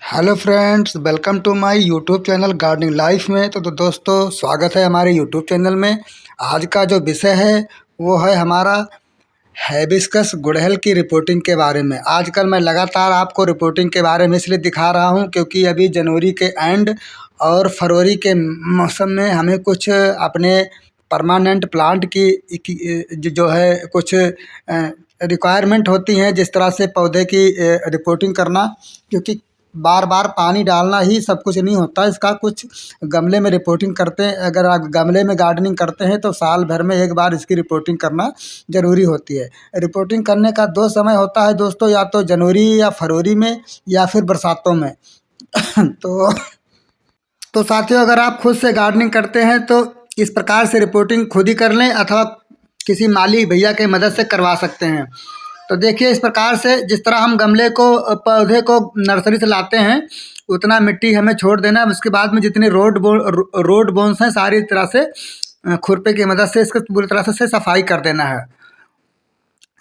Hello friends, welcome to my YouTube channel gardening life में। दोस्तों, स्वागत है हमारे यूट्यूब चैनल में। आज का जो विषय है वो है हमारा हैबिस्कस गुड़हल की रिपोर्टिंग के बारे में। आजकल मैं लगातार आपको रिपोर्टिंग के बारे में इसलिए दिखा रहा हूँ क्योंकि अभी जनवरी के एंड और फरवरी के मौसम में हमें कुछ अपने परमानेंट प्लांट की जो है कुछ रिक्वायरमेंट होती हैं, जिस तरह से पौधे की रिपोर्टिंग करना। क्योंकि बार बार पानी डालना ही सब कुछ नहीं होता, इसका कुछ गमले में रिपोर्टिंग करते हैं। अगर आप गमले में गार्डनिंग करते हैं तो साल भर में एक बार इसकी रिपोर्टिंग करना ज़रूरी होती है। रिपोर्टिंग करने का दो समय होता है दोस्तों, या तो जनवरी या फरवरी में या फिर बरसातों में। तो साथियों, अगर आप खुद से गार्डनिंग करते हैं तो इस प्रकार से रिपोर्टिंग खुद ही कर लें अथवा किसी माली भैया के मदद से करवा सकते हैं। तो देखिए, इस प्रकार से जिस तरह हम गमले को पौधे को नर्सरी से लाते हैं उतना मिट्टी हमें छोड़ देना है। उसके बाद में जितने रोड बोन्स हैं सारी तरह से खुरपे की मदद से इसको पूरी तरह से सफाई कर देना है।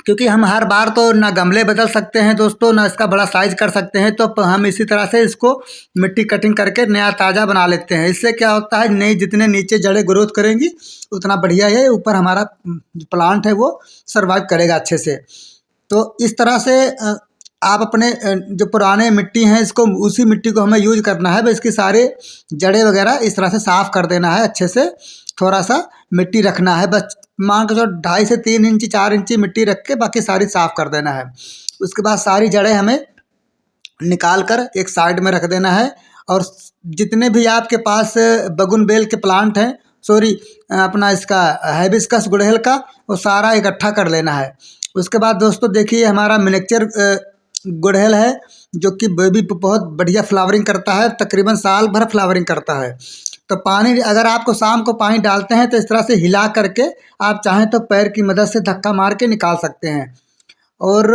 क्योंकि हम हर बार तो ना गमले बदल सकते हैं दोस्तों, ना इसका बड़ा साइज कर सकते हैं, तो हम इसी तरह से इसको मिट्टी कटिंग करके नया ताज़ा बना लेते हैं। इससे क्या होता है, नई जितने नीचे जड़ें ग्रोथ करेंगी उतना बढ़िया है, ऊपर हमारा प्लांट है वो सर्वाइव करेगा अच्छे से। तो इस तरह से आप अपने जो पुराने मिट्टी हैं इसको उसी मिट्टी को हमें यूज करना है। इसकी सारे जड़ें वगैरह इस तरह से साफ़ कर देना है अच्छे से। थोड़ा सा मिट्टी रखना है, बस मान के जो 2.5 से 3 इंची 4 इंची मिट्टी रख के बाकी सारी साफ़ कर देना है। उसके बाद सारी जड़ें हमें निकाल कर एक साइड में रख देना है। और जितने भी आपके पास बगुनबेल के प्लांट हैं, सॉरी अपना इसका हैबिस्कस गुड़हल का, वो सारा इकट्ठा कर लेना है। उसके बाद दोस्तों देखिए, हमारा मिनिएचर गुड़हल है जो कि भी बहुत बढ़िया फ्लावरिंग करता है, तकरीबन साल भर फ्लावरिंग करता है। तो पानी अगर आपको शाम को पानी डालते हैं तो इस तरह से हिला करके आप चाहें तो पैर की मदद से धक्का मार के निकाल सकते हैं। और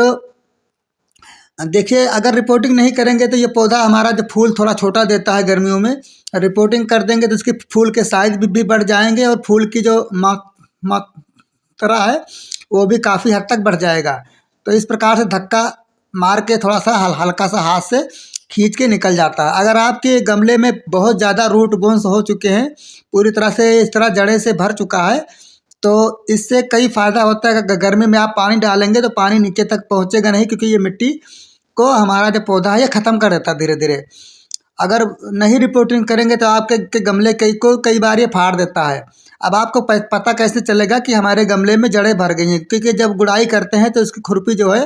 देखिए, अगर रिपोर्टिंग नहीं करेंगे तो ये पौधा हमारा जो फूल थोड़ा छोटा देता है गर्मियों में, रिपोर्टिंग कर देंगे तो इसके फूल के साइज भी बढ़ जाएंगे और फूल की जो मात्रा है वो भी काफ़ी हद तक बढ़ जाएगा। तो इस प्रकार से धक्का मार के थोड़ा सा हल्का सा हाथ से खींच के निकल जाता है। अगर आपके गमले में बहुत ज़्यादा रूट बोन्स हो चुके हैं, पूरी तरह से इस तरह जड़े से भर चुका है, तो इससे कई फ़ायदा होता है। अगर गर्मी में आप पानी डालेंगे तो पानी नीचे तक पहुँचेगा नहीं, क्योंकि ये मिट्टी को हमारा जो पौधा है ये ख़त्म कर देता है धीरे धीरे। अगर नहीं रिपोर्टिंग करेंगे तो आपके गमले कई बार ये फाड़ देता है। अब आपको पता कैसे चलेगा कि हमारे गमले में जड़ें भर गई हैं? क्योंकि जब गुड़ाई करते हैं तो इसकी खुरपी जो है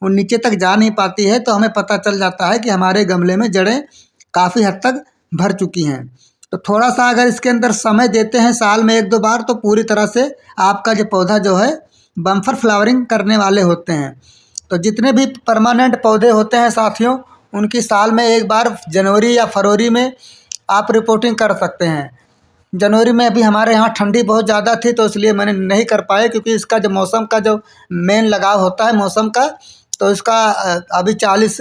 वो नीचे तक जा नहीं पाती है, तो हमें पता चल जाता है कि हमारे गमले में जड़ें काफ़ी हद तक भर चुकी हैं। तो थोड़ा सा अगर इसके अंदर समय देते हैं साल में 1-2 बार, तो पूरी तरह से आपका जो पौधा जो है बम्पर फ्लावरिंग करने वाले होते हैं। तो जितने भी परमानेंट पौधे होते हैं साथियों, उनकी साल में एक बार जनवरी या फरवरी में आप रिपोर्टिंग कर सकते हैं। जनवरी में अभी हमारे यहाँ ठंडी बहुत ज़्यादा थी तो इसलिए मैंने नहीं कर पाया, क्योंकि इसका जो मौसम का जो मेन लगाव होता है मौसम का, तो इसका अभी 40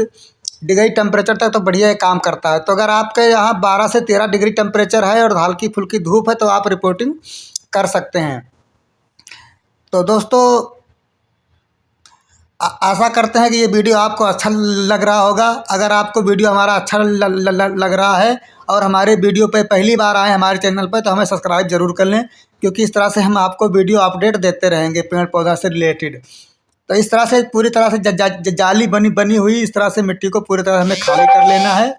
डिग्री टेम्परेचर तक तो बढ़िया काम करता है। तो अगर आपके यहाँ 12 से 13 डिग्री टेम्परेचर है और हल्की फुल्की धूप है तो आप रिपोर्टिंग कर सकते हैं। तो दोस्तों, आशा करते हैं कि ये वीडियो आपको अच्छा लग रहा होगा। अगर आपको वीडियो हमारा अच्छा लग रहा है और हमारे वीडियो पे पहली बार आए हमारे चैनल पे, तो हमें सब्सक्राइब ज़रूर कर लें, क्योंकि इस तरह से हम आपको वीडियो अपडेट देते रहेंगे पेड़ पौधा से रिलेटेड। तो इस तरह से पूरी तरह से जाली बनी हुई इस तरह से मिट्टी को पूरी तरह हमें खाली कर लेना है।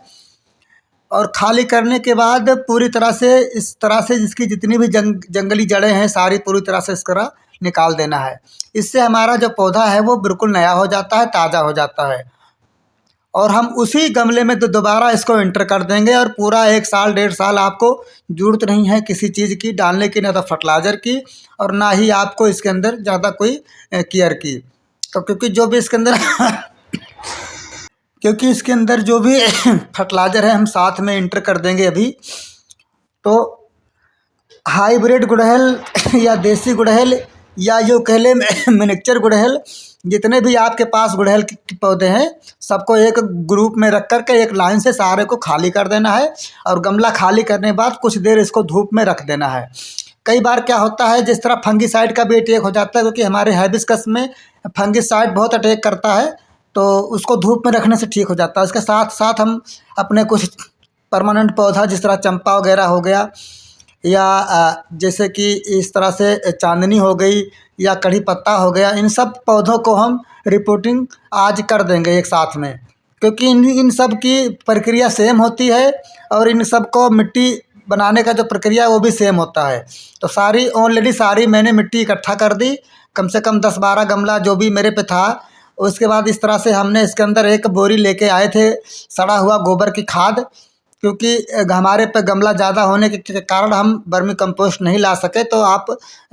और खाली करने के बाद पूरी तरह से इस तरह से इसकी जितनी भी जंगली जड़ें हैं सारी पूरी तरह से इस तरह निकाल देना है। इससे हमारा जो पौधा है वो बिल्कुल नया हो जाता है, ताज़ा हो जाता है। और हम उसी गमले में दोबारा इसको एंटर कर देंगे और पूरा 1 साल 1.5 साल आपको ज़रूरत नहीं है किसी चीज़ की डालने की, ना तो फर्टिलाइज़र की और ना ही आपको इसके अंदर ज़्यादा कोई केयर की। तो क्योंकि जो भी इसके अंदर क्योंकि इसके अंदर जो भी फर्टिलाइज़र है हम साथ में इंटर कर देंगे अभी। तो हाइब्रिड गुड़हल या देसी गुड़हल या जो कह लें मिनिएचर गुड़हल, जितने भी आपके पास गुड़हल के पौधे हैं सबको एक ग्रुप में रख कर के एक लाइन से सारे को खाली कर देना है। और गमला खाली करने के बाद कुछ देर इसको धूप में रख देना है। कई बार क्या होता है, जिस तरह फंगिसाइड का भी अटैक हो जाता है, क्योंकि हमारे हैबिस्कस में फंगिसाइड बहुत अटैक करता है, तो उसको धूप में रखने से ठीक हो जाता है। इसके साथ साथ हम अपने कुछ परमानेंट पौधा जिस तरह चंपा वगैरह हो गया, या जैसे कि इस तरह से चांदनी हो गई या कड़ी पत्ता हो गया, इन सब पौधों को हम रिपोर्टिंग आज कर देंगे एक साथ में, क्योंकि इन सब की प्रक्रिया सेम होती है और इन सब को मिट्टी बनाने का जो प्रक्रिया है वो भी सेम होता है। तो ऑलरेडी सारी मैंने मिट्टी इकट्ठा कर दी, कम से कम 10-12 गमला जो भी मेरे पे था। उसके बाद इस तरह से हमने इसके अंदर एक बोरी लेके आए थे सड़ा हुआ गोबर की खाद, क्योंकि हमारे पे गमला ज़्यादा होने के कारण हम वर्मी कंपोस्ट नहीं ला सके। तो आप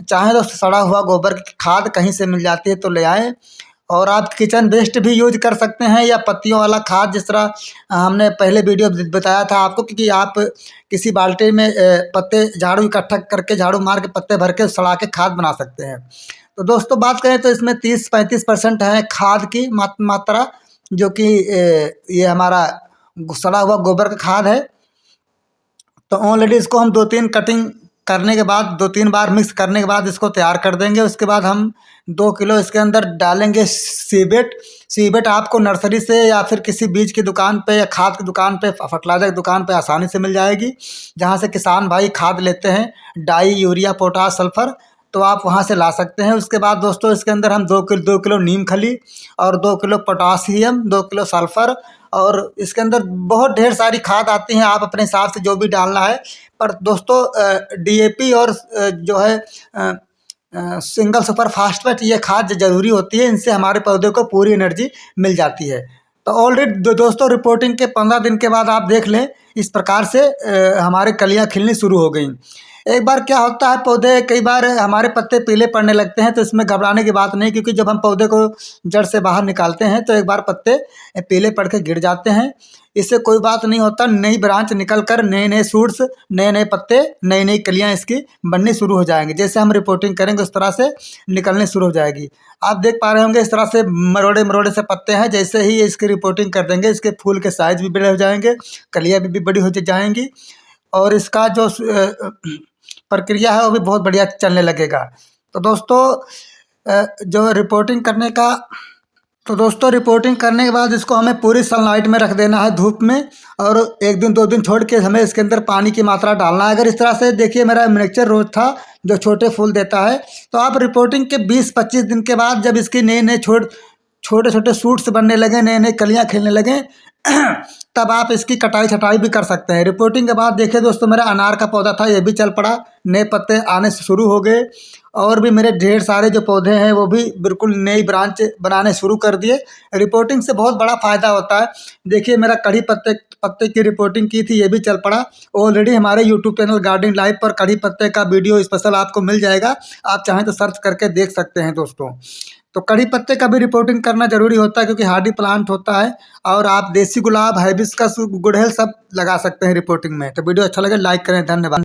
चाहें तो सड़ा हुआ गोबर की खाद कहीं से मिल जाती है तो ले आएँ। और आप किचन वेस्ट भी यूज कर सकते हैं या पत्तियों वाला खाद, जिस तरह हमने पहले वीडियो बताया था आपको कि आप किसी बाल्टी में पत्ते झाड़ू इकट्ठा करके झाड़ू मार के पत्ते भर के सड़ा के खाद बना सकते हैं। तो दोस्तों बात करें तो इसमें 30-35% है खाद की मात्रा, जो कि ये हमारा सड़ा हुआ गोबर का खाद है। तो ऑलरेडी इसको हम 2-3 कटिंग करने के बाद 2-3 बार मिक्स करने के बाद इसको तैयार कर देंगे। उसके बाद हम 2 किलो इसके अंदर डालेंगे सीबेट। सीबेट आपको नर्सरी से या फिर किसी बीज की दुकान पे या खाद की दुकान पे, फर्टिलाइजर की दुकान पे आसानी से मिल जाएगी, जहाँ से किसान भाई खाद लेते हैं, डाई, यूरिया, पोटाश, सल्फर, तो आप वहाँ से ला सकते हैं। उसके बाद दोस्तों इसके अंदर हम 2 किलो नीम खली और 2 किलो पोटासियम, 2 किलो सल्फर, और इसके अंदर बहुत ढेर सारी खाद आती हैं, आप अपने हिसाब से जो भी डालना है। पर दोस्तों डीएपी और जो है सिंगल सुपर फास्फेट, ये खाद ज़रूरी होती है, इनसे हमारे पौधे को पूरी एनर्जी मिल जाती है। तो ऑलरेडी दोस्तों रिपोर्टिंग के 15 दिन के बाद आप देख लें इस प्रकार से हमारे कलियाँ खिलनी शुरू हो गई। एक बार क्या होता है, पौधे कई बार हमारे पत्ते पीले पड़ने लगते हैं, तो इसमें घबराने की बात नहीं, क्योंकि जब हम पौधे को जड़ से बाहर निकालते हैं तो एक बार पत्ते पीले पड़ के गिर जाते हैं। इससे कोई बात नहीं होता, नई ब्रांच निकल कर नए नए सूट्स, नए नए पत्ते, नई नई कलियाँ इसकी बननी शुरू हो जाएंगी। जैसे हम रिपोर्टिंग करेंगे उस तरह से निकलने शुरू हो जाएगी। आप देख पा रहे होंगे इस तरह से मरोड़े मरोड़े से पत्ते हैं। जैसे ही इसकी रिपोर्टिंग कर देंगे इसके फूल के साइज भी बड़े हो जाएंगे, कलियाँ भी बड़ी हो जाएंगी, और इसका जो प्रक्रिया है वो भी बहुत बढ़िया चलने लगेगा। तो दोस्तों जो रिपोर्टिंग करने का तो दोस्तों रिपोर्टिंग करने के बाद इसको हमें पूरी सनलाइट में रख देना है, धूप में, और 1 दिन 2 दिन छोड़ के हमें इसके अंदर पानी की मात्रा डालना है। अगर इस तरह से देखिए मेरा मिनिएचर रोज था जो छोटे फूल देता है, तो आप रिपोर्टिंग के 20-25 दिन के बाद जब इसकी नए नए छोटे छोटे सूट्स बनने लगे, नए नए कलियाँ खिलने लगे, तब आप इसकी कटाई छटाई भी कर सकते हैं। रिपोर्टिंग के बाद देखिए दोस्तों मेरा अनार का पौधा था, ये भी चल पड़ा, नए पत्ते आने से शुरू हो गए, और भी मेरे ढेर सारे जो पौधे हैं वो भी बिल्कुल नई ब्रांच बनाने शुरू कर दिए। रिपोर्टिंग से बहुत बड़ा फ़ायदा होता है। देखिए मेरा कड़ी पत्ते की रिपोर्टिंग की थी, ये भी चल पड़ा। ऑलरेडी हमारे यूट्यूब चैनल गार्डनिंग लाइफ पर कड़ी पत्ते का वीडियो स्पेशल आपको मिल जाएगा, आप चाहें तो सर्च करके देख सकते हैं दोस्तों। तो कड़ी पत्ते का भी रिपोर्टिंग करना ज़रूरी होता है, क्योंकि हार्डी प्लांट होता है, और आप देसी गुलाब, हाइबिस्कस, गुड़हल सब लगा सकते हैं रिपोर्टिंग में। तो वीडियो अच्छा लगे लाइक करें, धन्यवाद।